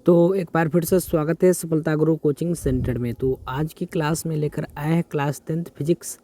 तो एक बार फिर से स्वागत है सफलता गुरु कोचिंग सेंटर में। तो आज की क्लास में लेकर आए हैं क्लास 10th फिजिक्स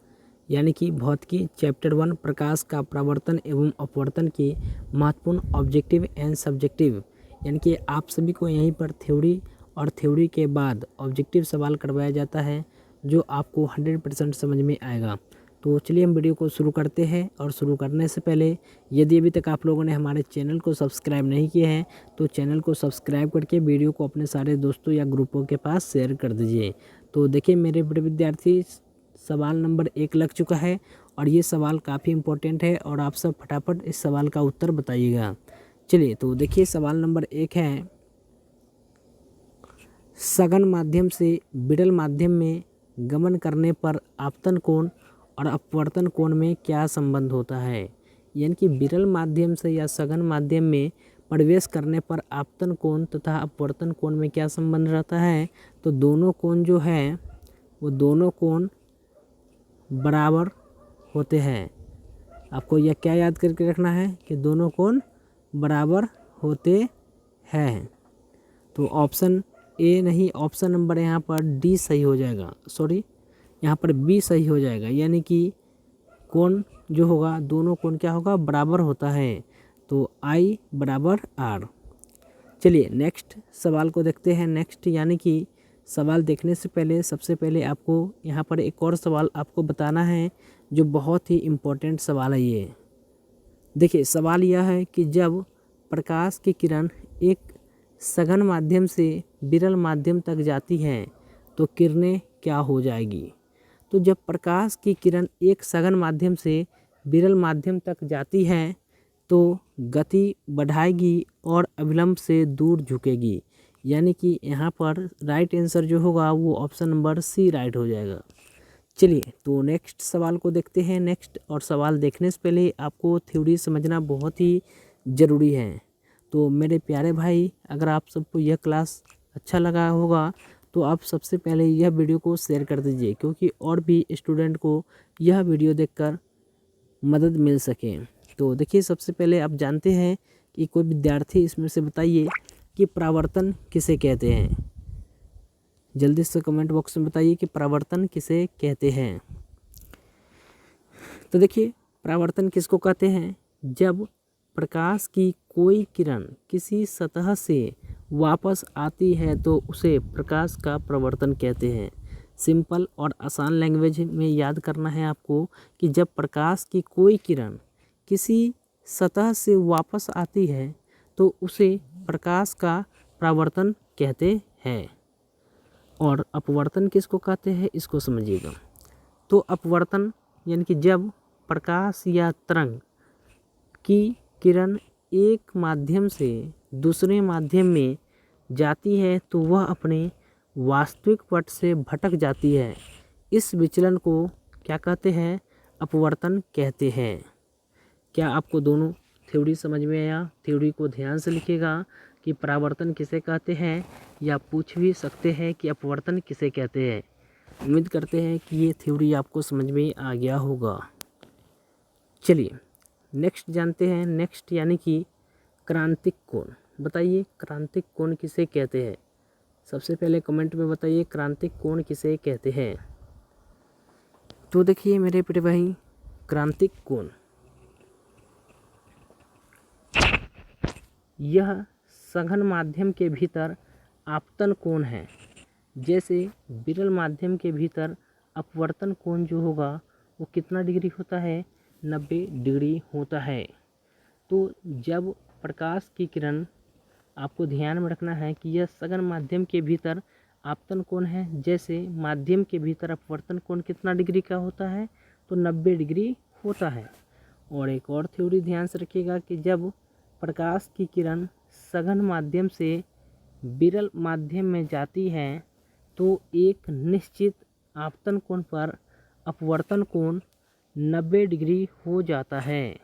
यानी कि भौतिकी चैप्टर 1 प्रकाश का परावर्तन एवं अपवर्तन के महत्वपूर्ण ऑब्जेक्टिव एंड सब्जेक्टिव। यानी कि आप सभी को यहीं पर थ्योरी और थ्योरी के बाद ऑब्जेक्टिव सवाल करवाया जाता है जो आपको 100% समझ में आएगा। तो चलिए हम वीडियो को शुरू करते हैं। और शुरू करने से पहले यदि अभी तक आप लोगों ने हमारे चैनल को सब्सक्राइब नहीं किया है तो चैनल को सब्सक्राइब करके वीडियो को अपने सारे दोस्तों या ग्रुपों के पास शेयर कर दीजिए। तो देखिए मेरे बड़े विद्यार्थी, सवाल नंबर 1 लग चुका है और ये सवाल काफ़ी इम्पोर्टेंट है और आप सब फटाफट इस सवाल का उत्तर बताइएगा। चलिए तो देखिए सवाल नंबर 1 है, सघन माध्यम से विरल माध्यम में गमन करने पर आपतन कोण और अपवर्तन कोण में क्या संबंध होता है। यानी कि विरल माध्यम से या सघन माध्यम में प्रवेश करने पर आपतन कोण तथा अपवर्तन कोण में क्या संबंध रहता है। तो दोनों कोण जो है वो दोनों कोण बराबर होते हैं। आपको यह क्या याद करके रखना है कि दोनों कोण बराबर होते हैं। तो ऑप्शन ए नहीं, ऑप्शन नंबर यहाँ पर डी सही हो जाएगा, सॉरी यहाँ पर बी सही हो जाएगा। यानी कि कोण जो होगा दोनों कोण क्या होगा, बराबर होता है। तो आई बराबर आर। चलिए नेक्स्ट सवाल को देखते हैं। नेक्स्ट यानी कि सवाल देखने से पहले सबसे पहले आपको यहाँ पर एक और सवाल आपको बताना है जो बहुत ही इम्पोर्टेंट सवाल है। ये देखिए सवाल यह है कि जब प्रकाश की किरण एक सघन माध्यम से विरल माध्यम तक जाती है तो किरणें क्या हो जाएगी। तो जब प्रकाश की किरण एक सघन माध्यम से विरल माध्यम तक जाती है तो गति बढ़ाएगी और अविलंब से दूर झुकेगी। यानी कि यहाँ पर राइट आंसर जो होगा वो ऑप्शन नंबर सी राइट हो जाएगा। चलिए तो नेक्स्ट सवाल को देखते हैं। नेक्स्ट और सवाल देखने से पहले आपको थ्योरी समझना बहुत ही ज़रूरी है। तो मेरे प्यारे भाई, अगर आप सबको यह क्लास अच्छा लगा होगा तो आप सबसे पहले यह वीडियो को शेयर कर दीजिए, क्योंकि और भी स्टूडेंट को यह वीडियो देखकर मदद मिल सके। तो देखिए सबसे पहले आप जानते हैं कि कोई विद्यार्थी इसमें से बताइए कि परावर्तन किसे कहते हैं। जल्दी से कमेंट बॉक्स में बताइए कि परावर्तन किसे कहते हैं। तो देखिए परावर्तन किसको कहते हैं, जब प्रकाश की कोई किरण किसी सतह से वापस आती है तो उसे प्रकाश का परावर्तन कहते हैं। सिंपल और आसान लैंग्वेज में याद करना है आपको कि जब प्रकाश की कोई किरण किसी सतह से वापस आती है तो उसे प्रकाश का परावर्तन कहते हैं। और अपवर्तन किसको कहते हैं इसको समझिएगा। तो अपवर्तन यानी कि जब प्रकाश या तरंग की किरण एक माध्यम से दूसरे माध्यम में जाती है तो वह अपने वास्तविक पथ से भटक जाती है। इस विचलन को क्या कहते हैं, अपवर्तन कहते हैं। क्या आपको दोनों थ्योरी समझ में आया। थ्योरी को ध्यान से लिखिएगा कि परावर्तन किसे कहते हैं, या पूछ भी सकते हैं कि अपवर्तन किसे कहते हैं। उम्मीद करते हैं कि ये थ्योरी आपको समझ में आ गया होगा। चलिए नेक्स्ट जानते हैं। नेक्स्ट यानी कि क्रांतिक कोण। बताइए क्रांतिक कोण किसे कहते हैं। सबसे पहले कमेंट में बताइए क्रांतिक कोण किसे कहते हैं। तो देखिए मेरे प्यारे भाई, क्रांतिक कोण यह सघन माध्यम के भीतर आपतन कोण है। जैसे विरल माध्यम के भीतर अपवर्तन कोण जो होगा वो कितना डिग्री होता है, 90 डिग्री होता है। तो जब प्रकाश की किरण, आपको ध्यान में रखना है कि यह सघन माध्यम के भीतर आपतन कोण है, जैसे माध्यम के भीतर अपवर्तन कोण कितना डिग्री का होता है, तो 90 डिग्री होता है। और एक और थ्योरी ध्यान से रखिएगा कि जब प्रकाश की किरण सघन माध्यम से विरल माध्यम में जाती है तो एक निश्चित आपतन कोण पर अपवर्तन कोण 90 डिग्री हो जाता है।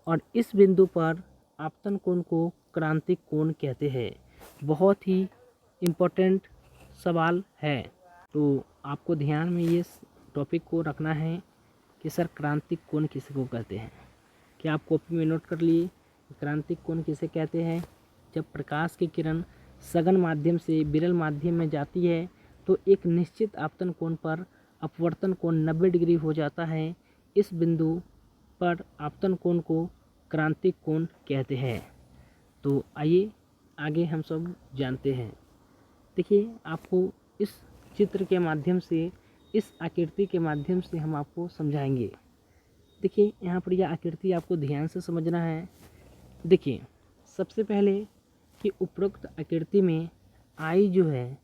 और इस बिंदु पर आपतन कोण को क्रांतिक कोण कहते हैं। बहुत ही इम्पोर्टेंट सवाल है। तो आपको ध्यान में ये टॉपिक को रखना है कि सर क्रांतिक कोण किसको कहते हैं। क्या आप कॉपी में नोट कर लिए क्रांतिक कोण किसे कहते हैं, जब प्रकाश की किरण सघन माध्यम से विरल माध्यम में जाती है तो एक निश्चित आपतन कोण पर अपवर्तन कोण 90 डिग्री हो जाता है। इस बिंदु पर आपतन कोण को क्रांतिक कोण कहते हैं। तो आइए आगे हम सब जानते हैं। देखिए, आपको इस चित्र के माध्यम से, इस आकृति के माध्यम से हम आपको समझाएंगे। देखिए, यहाँ पर यह आकृति आपको ध्यान से समझना है। देखिए, सबसे पहले कि उपरोक्त आकृति में आई जो है,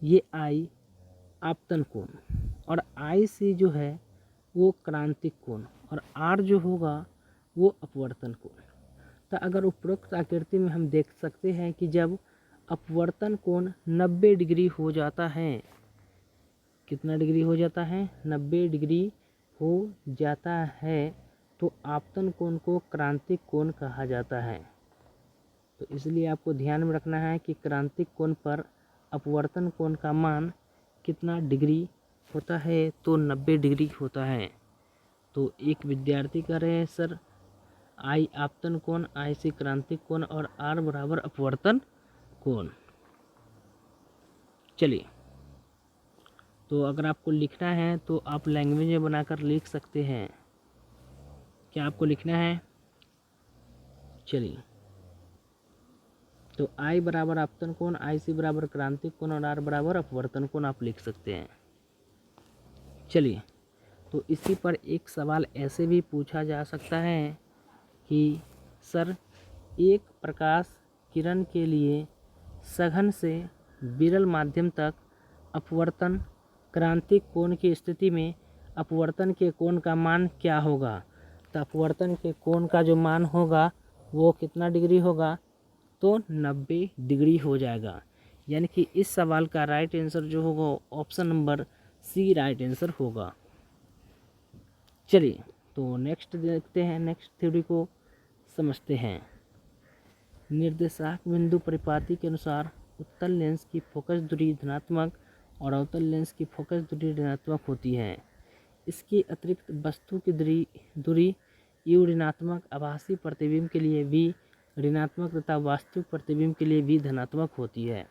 ये आई आपतन कोण और आई सी जो है वो क्रांतिक कोण और आर जो होगा वो अपवर्तन कोण। तो अगर उपरोक्त आकृति में हम देख सकते हैं कि जब अपवर्तन कोण 90 डिग्री हो जाता है, कितना डिग्री हो जाता है, 90 डिग्री हो जाता है, तो आपतन कोण को क्रांतिक कोण कहा जाता है। तो इसलिए आपको ध्यान में रखना है कि क्रांतिक कोण पर अपवर्तन कोण का मान कितना डिग्री होता है, तो 90 डिग्री होता है। तो एक विद्यार्थी कह रहे हैं सर आई आपतन कोण, आई सी क्रांतिक कोण और आर बराबर अपवर्तन कोण। चलिए, तो अगर आपको लिखना है तो आप लैंग्वेज में बनाकर लिख सकते हैं। क्या आपको लिखना है? चलिए, तो आई बराबर आपतन कोण, आई सी बराबर क्रांतिक कोण और आर बराबर अपवर्तन कोण आप लिख सकते हैं। चलिए, तो इसी पर एक सवाल ऐसे भी पूछा जा सकता है कि सर एक प्रकाश किरण के लिए सघन से विरल माध्यम तक अपवर्तन क्रांतिक कोण की स्थिति में अपवर्तन के कोण का मान क्या होगा? तो अपवर्तन के कोण का जो मान होगा वो कितना डिग्री होगा? तो 90 डिग्री हो जाएगा। यानी कि इस सवाल का राइट आंसर जो होगा option number C right answer होगा। चलिए, तो नेक्स्ट देखते हैं, नेक्स्ट थ्योरी को समझते हैं। निर्देशांक बिंदु परिपाटी के अनुसार उत्तल लेंस की फोकस दूरी धनात्मक और अवतल लेंस की फोकस दूरी ऋणात्मक होती है। इसके अतिरिक्त वस्तु की दूरी यू ऋणात्मक, आभासी प्रतिबिंब के लिए भी ऋणात्मक तथा वास्तविक प्रतिबिंब के लिए भी धनात्मक होती है।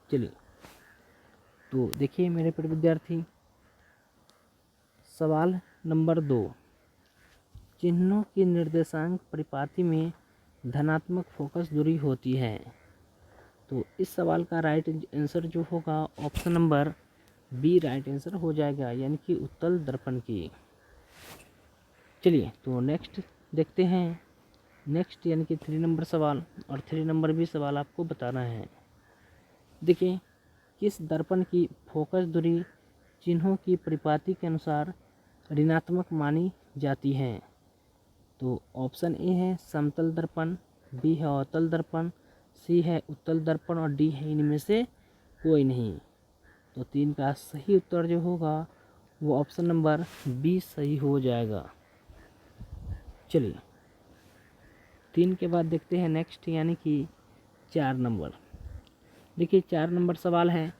चलिए, तो देखिए मेरे प्रिय विद्यार्थी, सवाल नंबर 2, चिन्हों की निर्देशांक परिपाटी में धनात्मक फोकस दूरी होती है। तो इस सवाल का राइट आंसर जो होगा option number B right answer हो जाएगा, यानी कि उत्तल दर्पण की। चलिए, तो नेक्स्ट देखते हैं, नेक्स्ट यानी कि 3 नंबर सवाल, और 3 नंबर भी सवाल आपको बताना है। देखिए, किस दर्पण की फोकस दूरी चिन्हों की परिपाटी के अनुसार ऋणात्मक मानी जाती है? तो ऑप्शन ए है समतल दर्पण, बी है अवतल दर्पण, सी है उत्तल दर्पण और डी है इनमें से कोई नहीं। तो 3 का सही उत्तर जो होगा वो ऑप्शन नंबर बी सही हो जाएगा। चलिए, 3 के बाद देखते हैं नेक्स्ट यानी कि 4 नंबर। देखिए, 4 नंबर सवाल है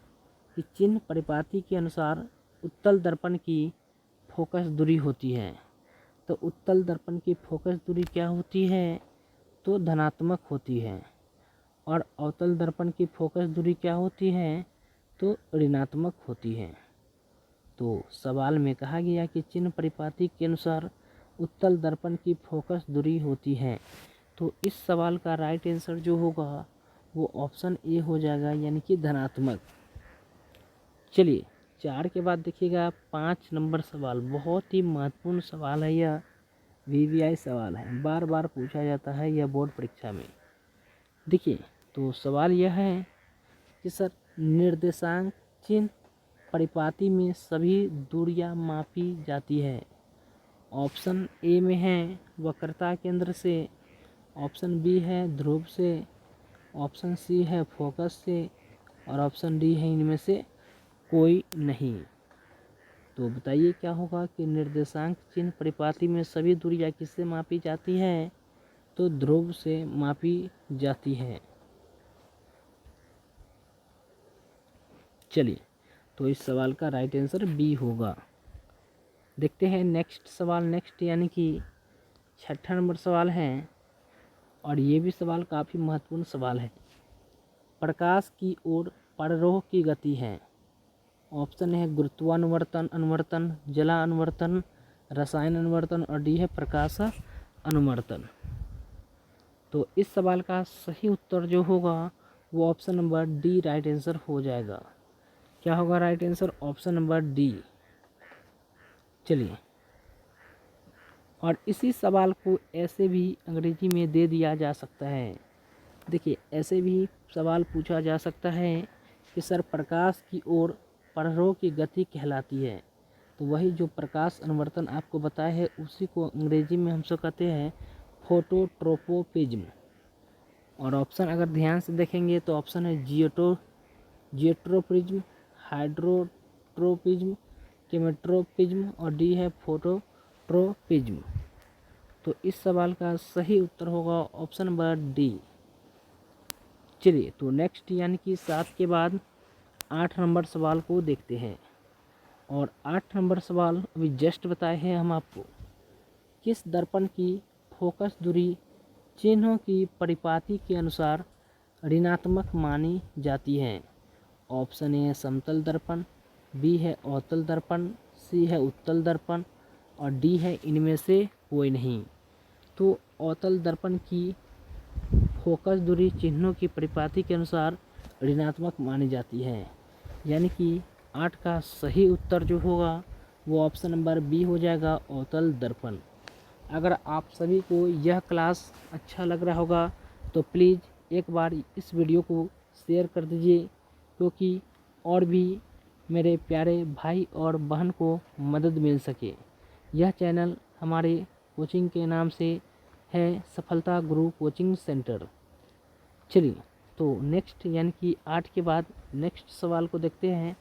कि चिन्ह परिपाटी के अनुसार उत्तल दर्पण की फोकस दूरी होती है। तो उत्तल दर्पण की फोकस दूरी क्या होती है? तो धनात्मक होती है। और अवतल दर्पण की फोकस दूरी क्या होती है? तो ऋणात्मक होती है। तो सवाल में कहा गया कि चिन्ह परिपाटी के अनुसार उत्तल दर्पण की फोकस दूरी होती है। तो इस सवाल का राइट आंसर जो होगा वो ऑप्शन ए हो जाएगा, यानी कि धनात्मक। चलिए, 4 के बाद देखिएगा 5 नंबर सवाल, बहुत ही महत्वपूर्ण सवाल है। यह वीवीआई सवाल है, बार बार पूछा जाता है यह बोर्ड परीक्षा में। देखिए, तो सवाल यह है कि सर निर्देशांक चिन्ह परिपाटी में सभी दूरियां मापी जाती है। ऑप्शन ए में है वक्रता केंद्र से, ऑप्शन बी है ध्रुव से, ऑप्शन सी है फोकस से और ऑप्शन डी है इनमें से कोई नहीं। तो बताइए क्या होगा कि निर्देशांक चिन्ह परिपाटी में सभी दूरियां किससे मापी जाती है? तो ध्रुव से मापी जाती है। चलिए, तो इस सवाल का राइट आंसर बी होगा। देखते हैं नेक्स्ट सवाल, नेक्स्ट यानी कि 6ठा नंबर सवाल है, और ये भी सवाल काफ़ी महत्वपूर्ण सवाल है। प्रकाश की ओर परारोह की गति है। ऑप्शन है गुरुत्वानुवर्तन अनुवर्तन, जला अनुवर्तन, रसायन अनुवर्तन और डी है प्रकाश अनुवर्तन। तो इस सवाल का सही उत्तर जो होगा वो option number D right answer हो जाएगा। क्या होगा right answer? Option number D. चलिए, और इसी सवाल को ऐसे भी अंग्रेजी में दे दिया जा सकता है। देखिए, ऐसे भी सवाल पूछा जा सकता है कि सर प्रकाश की ओर परारोह की गति कहलाती है। तो वही जो प्रकाश अनुवर्तन आपको बताया है उसी को अंग्रेजी में हम सब कहते हैं फोटोट्रोपोपिज्म। और ऑप्शन अगर ध्यान से देखेंगे तो ऑप्शन है जियोट्रोपिज्म, हाइड्रोट्रोपिज्म, केमेट्रोपिज्म और डी है फोटोट्रोपिज्म। तो इस सवाल का सही उत्तर होगा ऑप्शन नंबर डी। चलिए, तो नेक्स्ट यानी कि 7 के बाद 8 नंबर सवाल को देखते हैं। और 8 नंबर सवाल अभी जस्ट बताए हैं हम आपको। किस दर्पण की फोकस दूरी चिन्हों की परिपाटी के अनुसार ऋणात्मक मानी जाती है? ऑप्शन ए है समतल दर्पण, बी है अवतल दर्पण, सी है उत्तल दर्पण और डी है इनमें से कोई नहीं। तो अवतल दर्पण की फोकस दूरी चिन्हों की परिपाटी के अनुसार ऋणात्मक मानी जाती है। यानी कि 8 का सही उत्तर जो होगा वो ऑप्शन नंबर बी हो जाएगा, अवतल दर्पण। अगर आप सभी को यह क्लास अच्छा लग रहा होगा तो प्लीज़ एक बार इस वीडियो को शेयर कर दीजिए, क्योंकि और भी मेरे प्यारे भाई और बहन को मदद मिल सके। यह चैनल हमारे कोचिंग के नाम से है सफलता गुरु कोचिंग सेंटर। चलिए, तो नेक्स्ट यानी कि 8 के बाद नेक्स्ट सवाल को देखते हैं।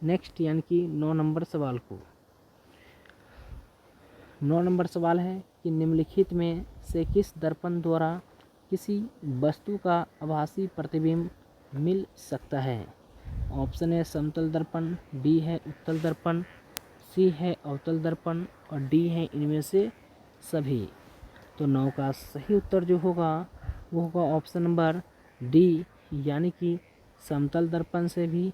नेक्स्ट यानी कि 9 नंबर सवाल को। 9 नंबर सवाल है कि निम्नलिखित में से किस दर्पण द्वारा किसी वस्तु का आभासी प्रतिबिंब मिल सकता है? ऑप्शन है समतल दर्पण, बी है उत्तल दर्पण, सी है अवतल दर्पण और डी है इनमें से सभी। तो 9 का सही उत्तर जो होगा वो होगा ऑप्शन नंबर डी, यानी कि समतल दर्पण से भी,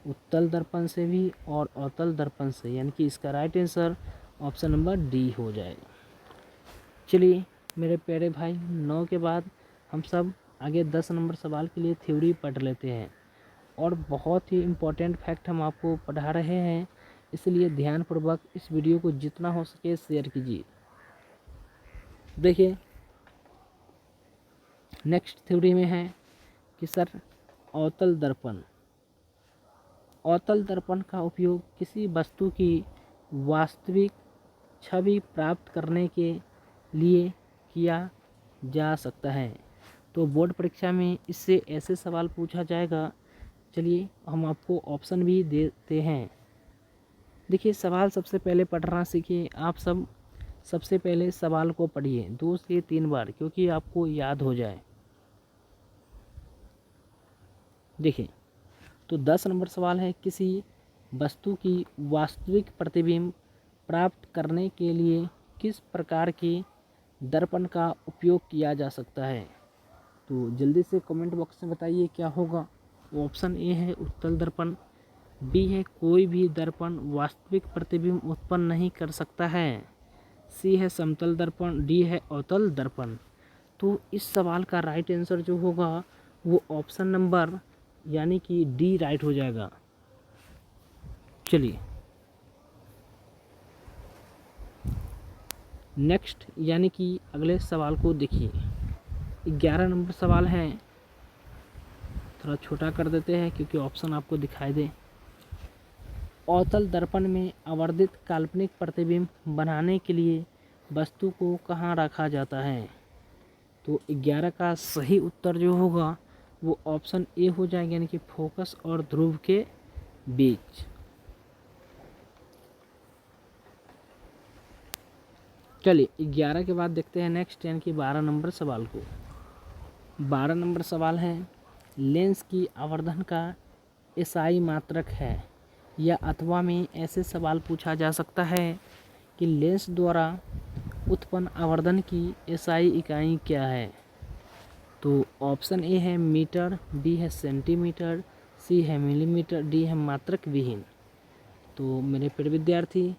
उत्तल दर्पण से भी और अवतल दर्पण से। यानी कि इसका right answer option number D हो जाएगा। चलिए मेरे प्यारे भाई, 9 के बाद हम सब आगे 10 नंबर सवाल के लिए थ्योरी पढ़ लेते हैं। और बहुत ही इम्पोर्टेंट फैक्ट हम आपको पढ़ा रहे हैं, इसलिए ध्यानपूर्वक इस वीडियो को जितना हो सके शेयर कीजिए। देखिए, नेक्स्ट थ्योरी में है कि सर अवतल दर्पण। अवतल दर्पण का उपयोग किसी वस्तु की वास्तविक छवि प्राप्त करने के लिए किया जा सकता है। तो बोर्ड परीक्षा में इससे ऐसे सवाल पूछा जाएगा। चलिए हम आपको ऑप्शन भी देते हैं। देखिए, सवाल सबसे पहले पढ़ना सीखिए। आप सब सबसे पहले सवाल को पढ़िए 2 से 3 बार, क्योंकि आपको याद हो जाए। देखिए, तो 10 नंबर सवाल है, किसी वस्तु की वास्तविक प्रतिबिंब प्राप्त करने के लिए किस प्रकार के दर्पण का उपयोग किया जा सकता है? तो जल्दी से कमेंट बॉक्स में बताइए क्या होगा। ऑप्शन ए है उत्तल दर्पण, बी है कोई भी दर्पण वास्तविक प्रतिबिंब उत्पन्न नहीं कर सकता है, सी है समतल दर्पण, डी है अवतल दर्पण। तो इस सवाल का राइट आंसर जो होगा वो ऑप्शन नंबर यानी कि डी राइट हो जाएगा। चलिए नेक्स्ट यानी कि अगले सवाल को देखिए। 11 नंबर सवाल है, थोड़ा छोटा कर देते हैं क्योंकि ऑप्शन आपको दिखाई दे। अवतल दर्पण में आवर्धित काल्पनिक प्रतिबिंब बनाने के लिए वस्तु को कहाँ रखा जाता है? तो 11 का सही उत्तर जो होगा वो ऑप्शन ए हो जाएगा, यानी कि फोकस और ध्रुव के बीच। चलिए 11 के बाद देखते हैं नेक्स्ट यानी कि 12 नंबर सवाल को। 12 नंबर सवाल है, लेंस की आवर्धन का एसआई मात्रक है या अथवा में ऐसे सवाल पूछा जा सकता है कि लेंस द्वारा उत्पन्न आवर्धन की एसआई इकाई क्या है? तो ऑप्शन ए है मीटर, बी है सेंटीमीटर, सी है मिलीमीटर, डी है मात्रक विहीन। तो मेरे प्रिय विद्यार्थी,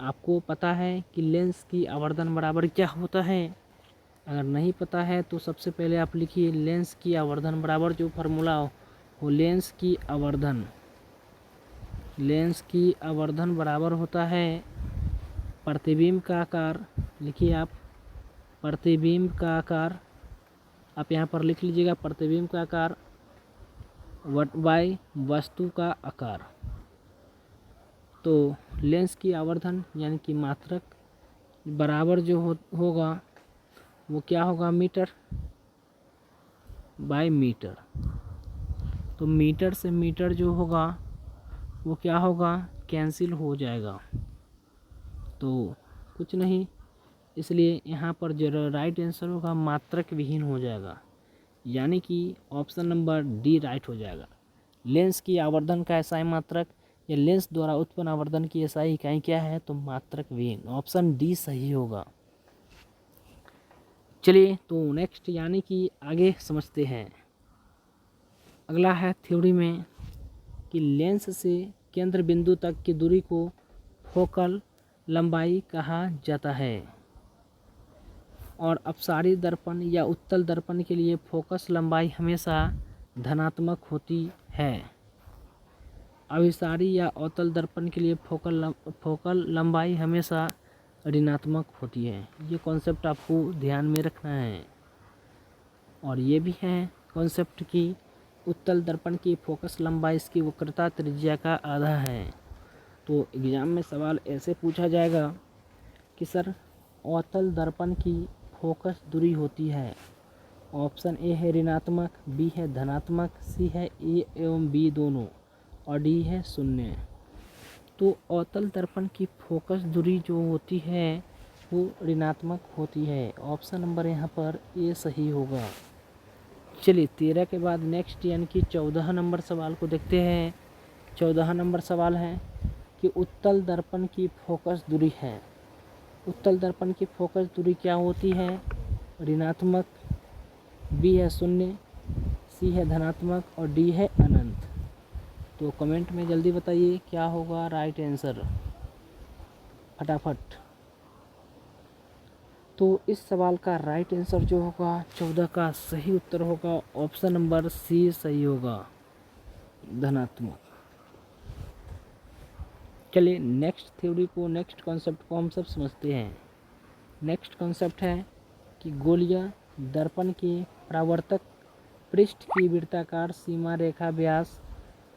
आपको पता है कि लेंस की आवर्धन बराबर क्या होता है? अगर नहीं पता है तो सबसे पहले आप लिखिए लेंस की आवर्धन बराबर जो फार्मूला हो लेंस की आवर्धन बराबर होता है प्रतिबिंब का आकार। लिखिए आप प्रतिबिंब का आकार, आप यहाँ पर लिख लीजिएगा प्रतिबिंब का आकार बाय वस्तु का आकार। तो लेंस की आवर्धन यानी कि मात्रक बराबर जो होगा वो क्या होगा? Metre by metre. तो मीटर से मीटर जो होगा वो क्या होगा? कैंसिल हो जाएगा, तो कुछ नहीं, इसलिए यहाँ पर जो राइट आंसर होगा मात्रक विहीन हो जाएगा, यानी कि ऑप्शन नंबर डी राइट हो जाएगा। लेंस की आवर्धन का एसआई मात्रक या लेंस द्वारा उत्पन्न आवर्धन की एसआई इकाई क्या है? तो मात्रक विहीन, ऑप्शन डी सही होगा। चलिए तो नेक्स्ट यानी कि आगे समझते हैं। अगला है थ्योरी में कि लेंस से केंद्र बिंदु तक की दूरी को फोकल लंबाई कहा जाता है और अपसारी दर्पण या उत्तल दर्पण के लिए फोकस लंबाई हमेशा धनात्मक होती है। अभिसारी या अवतल दर्पण के लिए फोकल लंबाई हमेशा ऋणात्मक होती है। ये कॉन्सेप्ट आपको ध्यान में रखना है। और ये भी है कॉन्सेप्ट की उत्तल दर्पण की फोकस लंबाई इसकी वक्रता त्रिज्या का आधा है। तो एग्ज़ाम में सवाल ऐसे पूछा जाएगा कि सर अवतल दर्पण की फोकस दूरी होती है, ऑप्शन ए है ऋणात्मक, बी है धनात्मक, सी है ए एवं बी दोनों और डी है 0। तो अवतल दर्पण की फोकस दूरी जो होती है वो ऋणात्मक होती है, ऑप्शन नंबर यहाँ पर ए सही होगा। चलिए 13 के बाद नेक्स्ट यानी कि 14 नंबर सवाल को देखते हैं। 14 नंबर सवाल है कि उत्तल दर्पण की फोकस दूरी है। उत्तल दर्पण की फोकस दूरी क्या होती है? ऋणात्मक, बी है 0, सी है धनात्मक और डी है अनंत। तो कमेंट में जल्दी बताइए क्या होगा राइट आंसर, फटाफट। तो इस सवाल का राइट आंसर जो होगा 14 का सही उत्तर होगा ऑप्शन नंबर सी सही होगा, धनात्मक। चलिए नेक्स्ट थ्योरी को, नेक्स्ट कॉन्सेप्ट को हम सब समझते हैं। नेक्स्ट कॉन्सेप्ट है कि गोलीय दर्पण के परावर्तक पृष्ठ की वृत्ताकार सीमा रेखा व्यास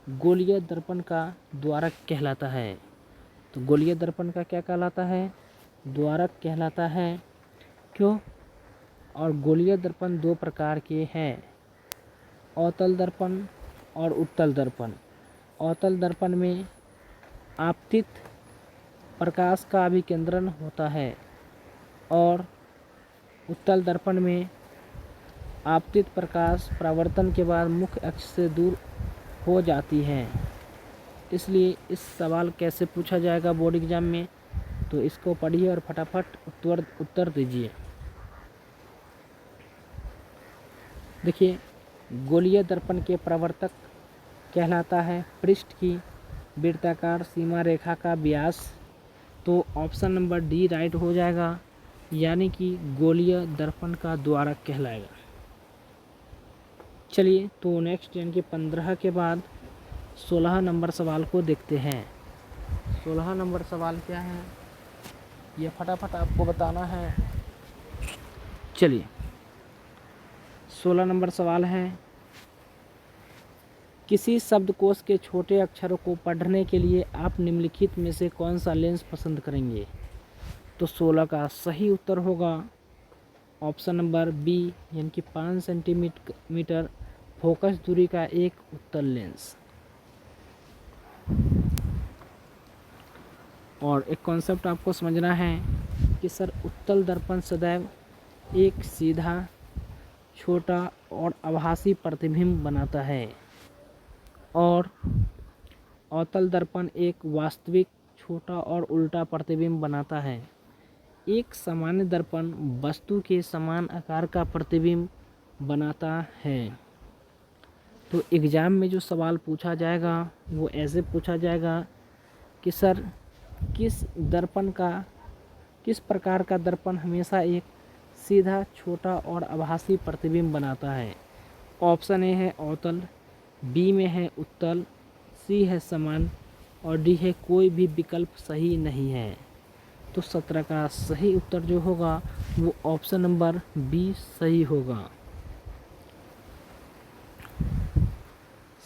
गोलीय दर्पण का द्वारक कहलाता है। तो गोलीय दर्पण का क्या कहलाता है? द्वारक कहलाता है। क्यों? और गोलीय दर्पण दो प्रकार के हैं, अवतल दर्पण और उत्तल दर्पण। अवतल दर्पण में आपतित प्रकाश का अभिकेंद्रण होता है और उत्तल दर्पण में आपतित प्रकाश परावर्तन के बाद मुख्य अक्ष से दूर हो जाती है। इसलिए इस सवाल कैसे पूछा जाएगा बोर्ड एग्जाम में, तो इसको पढ़िए और फटाफट उत्तर दीजिए। देखिए गोलीय दर्पण के परावर्तक कहलाता है पृष्ठ की वृत्ताकार सीमा रेखा का व्यास। तो ऑप्शन नंबर डी राइट हो जाएगा, यानी कि गोलीय दर्पण का द्वारक कहलाएगा। चलिए तो नेक्स्ट यानी कि 15 के बाद 16 नंबर सवाल को देखते हैं। 16 नंबर सवाल क्या है ये फटाफट आपको बताना है। चलिए 16 नंबर सवाल है, किसी शब्दकोश के छोटे अक्षरों को पढ़ने के लिए आप निम्नलिखित में से कौन सा लेंस पसंद करेंगे? तो 16 का सही उत्तर होगा ऑप्शन नंबर बी, यानी कि 5 सेंटीमीटर फोकस दूरी का एक उत्तल लेंस। और एक कॉन्सेप्ट आपको समझना है कि सर उत्तल दर्पण सदैव एक सीधा, छोटा और आभासी प्रतिबिंब बनाता है और अवतल दर्पण एक वास्तविक, छोटा और उल्टा प्रतिबिंब बनाता है। एक सामान्य दर्पण वस्तु के समान आकार का प्रतिबिंब बनाता है। तो एग्ज़ाम में जो सवाल पूछा जाएगा वो ऐसे पूछा जाएगा कि सर किस प्रकार का दर्पण हमेशा एक सीधा, छोटा और आभासी प्रतिबिंब बनाता है। ऑप्शन ए है अवतल, बी में है उत्तल, सी है समान और डी है कोई भी विकल्प सही नहीं है। तो 17 का सही उत्तर जो होगा वो ऑप्शन नंबर बी सही होगा।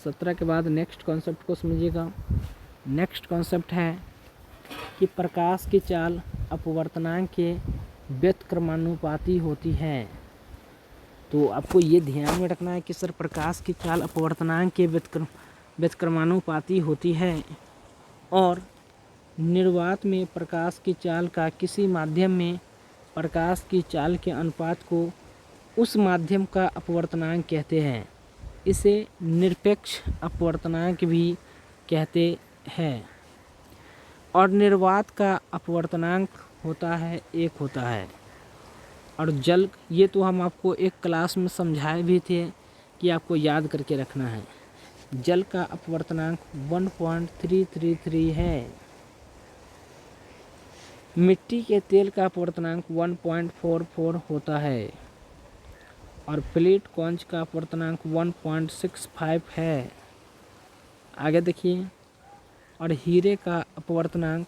17 के बाद नेक्स्ट कॉन्सेप्ट को समझिएगा। नेक्स्ट कॉन्सेप्ट है कि प्रकाश की चाल अपवर्तनांक के व्युत्क्रमानुपाती होती है। तो आपको ये ध्यान में रखना है कि सर प्रकाश की चाल अपवर्तनांक के व्युत्क्रमानुपाती होती है और निर्वात में प्रकाश की चाल का किसी माध्यम में प्रकाश की चाल के अनुपात को उस माध्यम का अपवर्तनांक कहते हैं। इसे निरपेक्ष अपवर्तनांक भी कहते हैं। और निर्वात का अपवर्तनांक होता है 1 होता है। और जल, ये तो हम आपको एक क्लास में समझाए भी थे कि आपको याद करके रखना है। जल का अपवर्तनांक 1.333 है। मिट्टी के तेल का अपवर्तनांक 1.44 होता है और प्लेट कॉन्च का अपवर्तनांक 1.65 है। आगे देखिए, और हीरे का अपवर्तनांक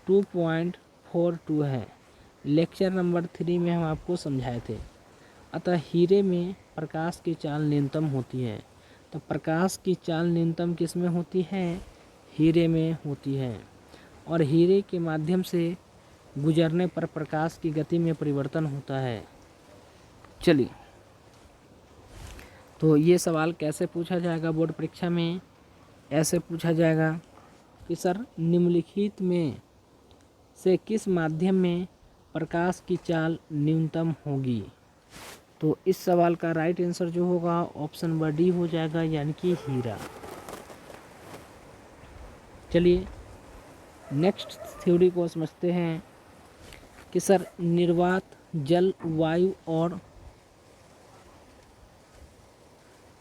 2.42 है। लेक्चर नंबर 3 में हम आपको समझाए थे। अतः हीरे में प्रकाश की चाल न्यूनतम होती है। तो प्रकाश की चाल न्यूनतम किस में होती है? हीरे में होती है। और हीरे के माध्यम से गुजरने पर प्रकाश की गति में परिवर्तन होता है। चलिए, तो ये सवाल कैसे पूछा जाएगा बोर्ड परीक्षा में? ऐसे पूछा जाएगा कि सर निम्नलिखित में से किस माध्यम में प्रकाश की चाल न्यूनतम होगी? तो इस सवाल का राइट आंसर जो होगा ऑप्शन नंबर डी हो जाएगा, यानी कि हीरा। चलिए नेक्स्ट थ्योरी को समझते हैं कि सर निर्वात, जल, वायु और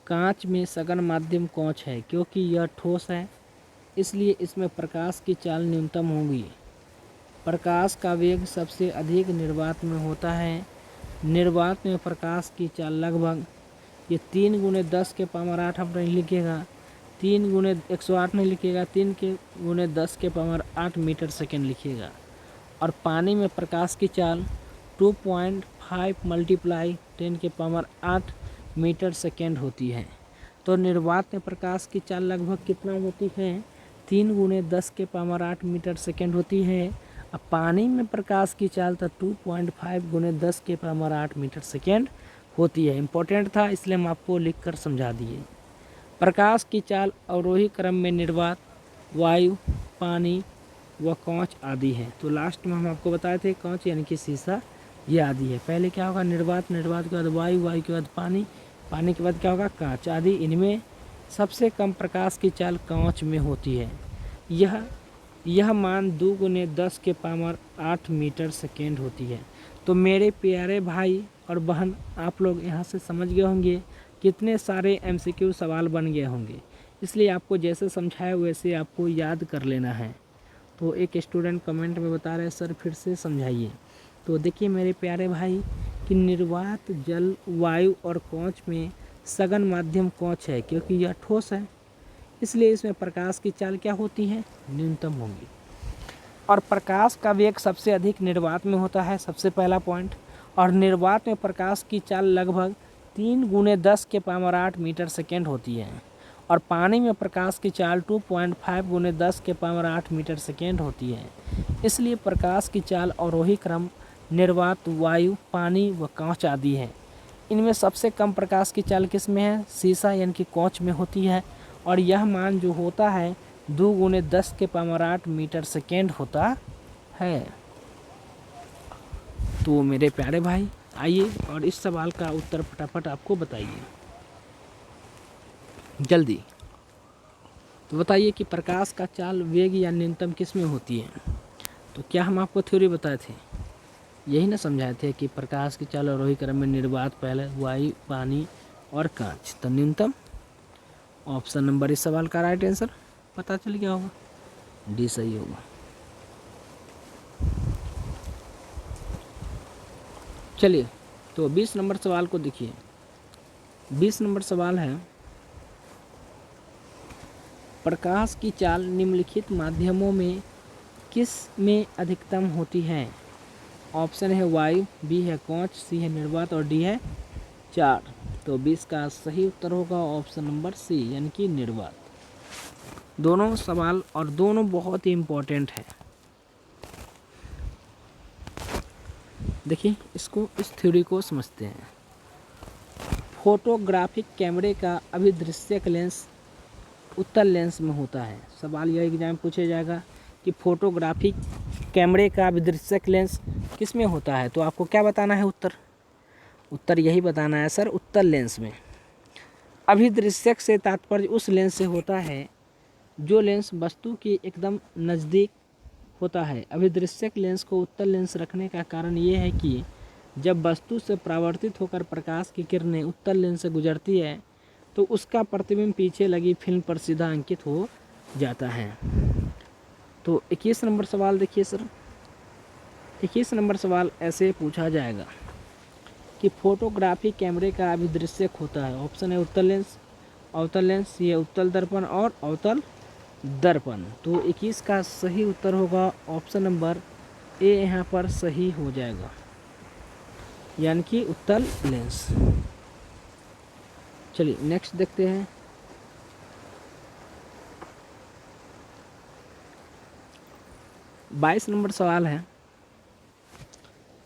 कांच में सघन माध्यम कौन है? क्योंकि यह ठोस है इसलिए इसमें प्रकाश की चाल न्यूनतम होगी। प्रकाश का वेग सबसे अधिक निर्वात में होता है। निर्वात में प्रकाश की चाल लगभग, ये 3 × 10⁻8 हम नहीं लिखेगा, 3 × 108 नहीं लिखेगा, 3 × 10⁸ मीटर सेकेंड लिखिएगा। और पानी में प्रकाश की चाल 2.5 × 10⁸ मीटर सेकेंड होती है। तो निर्वात में प्रकाश की चाल लगभग कितना होती है? 3 × 10⁸ मीटर सेकेंड होती है। अब पानी में प्रकाश की चाल तो 2.5 × 10⁸ मीटर सेकेंड होती है। इम्पोर्टेंट था इसलिए हम आपको लिखकर समझा दिए। प्रकाश की चाल अवरोही क्रम में निर्वात, वायु, पानी व कांच आदि है। तो लास्ट में हम आपको बताए थे कांच यानी कि शीशा, ये आदि है। पहले क्या होगा? निर्वात, निर्वात के बाद वायु, वायु के बाद पानी, पानी के बाद क्या होगा? कांच आदि। इनमें सबसे कम प्रकाश की चाल कांच में होती है। यह मान 2 × 10⁸ मीटर सेकेंड होती है। तो मेरे प्यारे भाई और बहन, आप लोग यहाँ से समझ गए होंगे कितने सारे MCQ सवाल बन गए होंगे। इसलिए आपको जैसे समझाया वैसे आपको याद कर लेना है। तो एक स्टूडेंट कमेंट में बता रहे सर फिर से समझाइए। तो देखिए मेरे प्यारे भाई कि निर्वात, जल, वायु और कांच में सघन माध्यम कांच है क्योंकि यह ठोस है इसलिए इसमें प्रकाश की चाल क्या होती है? न्यूनतम होगी। और प्रकाश का वेग सबसे अधिक निर्वात में होता है, सबसे पहला पॉइंट। और निर्वात में प्रकाश की चाल लगभग 3 × 10⁸ मीटर सेकेंड होती है। और पानी में प्रकाश की चाल 2.5 × 10⁸ मीटर सेकेंड होती है। इसलिए प्रकाश की चाल अवरोही क्रम निर्वात, वायु, पानी व कांच आदि है। इनमें सबसे कम प्रकाश की चाल किस में है? शीशा यानी कि कांच में होती है। और यह मान जो होता है 2 × 10⁸ मीटर सेकेंड होता है। तो मेरे प्यारे भाई आइए और इस सवाल का उत्तर फटाफट आपको बताइए जल्दी। तो बताइए कि प्रकाश का चाल वेग या न्यूनतम किस में होती है? तो क्या हम आपको थ्योरी बताए थे? यही ना समझाए थे कि प्रकाश की चाल और वही क्रम में निर्वात पहले वायु, पानी और कांच। तो न्यूनतम ऑप्शन नंबर इस सवाल का राइट आंसर पता चल गया होगा, डी सही होगा। चलिए तो 20 नंबर सवाल को देखिए। 20 नंबर सवाल है, प्रकाश की चाल निम्नलिखित माध्यमों में किस में अधिकतम होती है? ऑप्शन है वायु, बी है कांच, सी है निर्वात और डी है चार। तो 20 का सही उत्तर होगा ऑप्शन नंबर सी यानी कि निर्वात। दोनों सवाल और दोनों बहुत ही इम्पोर्टेंट है। देखिए इसको, इस थ्योरी को समझते हैं। फोटोग्राफिक कैमरे का अभिदृश्यक लेंस उत्तल लेंस में होता है। सवाल यह एग्जाम पूछा जाएगा कि फोटोग्राफिक कैमरे का अभिदृश्यक लेंस किस में होता है, तो आपको क्या बताना है उत्तर यही बताना है सर, उत्तल लेंस में। अभिदृश्यक से तात्पर्य उस लेंस से होता है जो लेंस वस्तु के एकदम नज़दीक होता है। अभिदृश्यक लेंस को उत्तल लेंस रखने का कारण ये है कि जब वस्तु से परावर्तित होकर प्रकाश की किरणें उत्तल लेंस से गुजरती है तो उसका प्रतिबिंब पीछे लगी फिल्म पर सीधा अंकित हो जाता है। तो 21 नंबर सवाल देखिए सर। 21 नंबर सवाल ऐसे पूछा जाएगा कि फोटोग्राफी कैमरे का अभिदृश्यक होता है। ऑप्शन है उत्तल लेंस, अवतल लेंस, ये उत्तल दर्पण और अवतल दर्पण। तो 21 का सही उत्तर होगा ऑप्शन नंबर ए, यहाँ पर सही हो जाएगा यानी कि उत्तल लेंस। चलिए नेक्स्ट देखते हैं। बाईस नंबर सवाल है,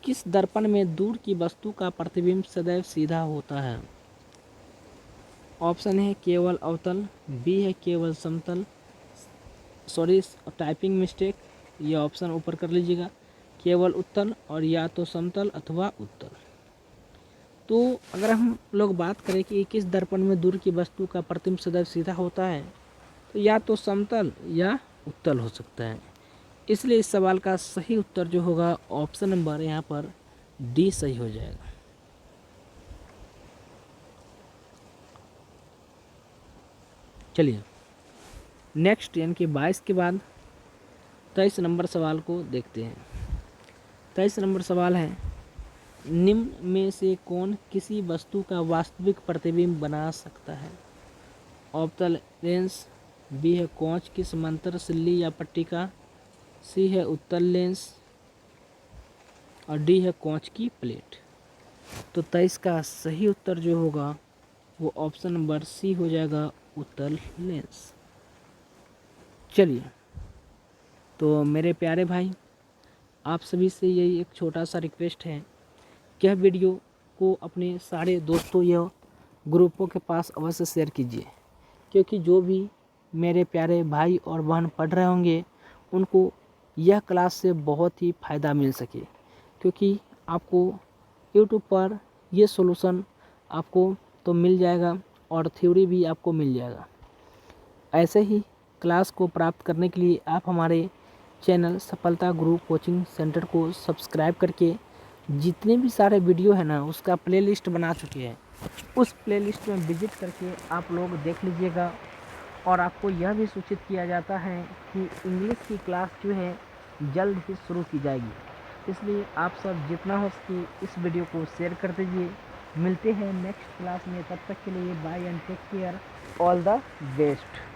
किस दर्पण में दूर की वस्तु का प्रतिबिंब सदैव सीधा होता है? ऑप्शन है केवल अवतल, बी है केवल समतल, सॉरी टाइपिंग मिस्टेक, ये ऑप्शन ऊपर कर लीजिएगा, केवल उत्तल और या तो समतल अथवा उत्तल। तो अगर हम लोग बात करें कि किस दर्पण में दूर की वस्तु का प्रतिबिंब सदैव सीधा होता है, तो या तो समतल या उत्तल हो सकता है। इसलिए इस सवाल का सही उत्तर जो होगा ऑप्शन नंबर यहाँ पर डी सही हो जाएगा। चलिए नेक्स्ट यानी कि 22 के बाद 23 नंबर सवाल को देखते हैं। 23 नंबर सवाल है, निम्न में से कौन किसी वस्तु का वास्तविक प्रतिबिंब बना सकता है? अवतल लेंस, बी है कांच की समांतर सिल्ली या पट्टिका, सी है उत्तल लेंस और डी है कांच की प्लेट। तो 23 का सही उत्तर जो होगा वो ऑप्शन नंबर सी हो जाएगा, उत्तल लेंस। चलिए तो मेरे प्यारे भाई, आप सभी से यही एक छोटा सा रिक्वेस्ट है कि यह वीडियो को अपने सारे दोस्तों या ग्रुपों के पास अवश्य शेयर कीजिए, क्योंकि जो भी मेरे प्यारे भाई और बहन पढ़ रहे होंगे उनको यह क्लास से बहुत ही फ़ायदा मिल सके, क्योंकि आपको यूट्यूब पर ये सॉल्यूशन आपको तो मिल जाएगा और थ्योरी भी आपको मिल जाएगा। ऐसे ही क्लास को प्राप्त करने के लिए आप हमारे चैनल सफलता गुरु कोचिंग सेंटर को सब्सक्राइब करके जितने भी सारे वीडियो है ना उसका प्लेलिस्ट बना चुके हैं, उस प्लेलिस्ट में विजिट करके आप लोग देख लीजिएगा। और आपको यह भी सूचित किया जाता है कि इंग्लिश की क्लास जो है जल्द ही शुरू की जाएगी, इसलिए आप सब जितना हो सके इस वीडियो को शेयर कर दीजिए। मिलते हैं नेक्स्ट क्लास में, तब तक के लिए bye and take care, all the best.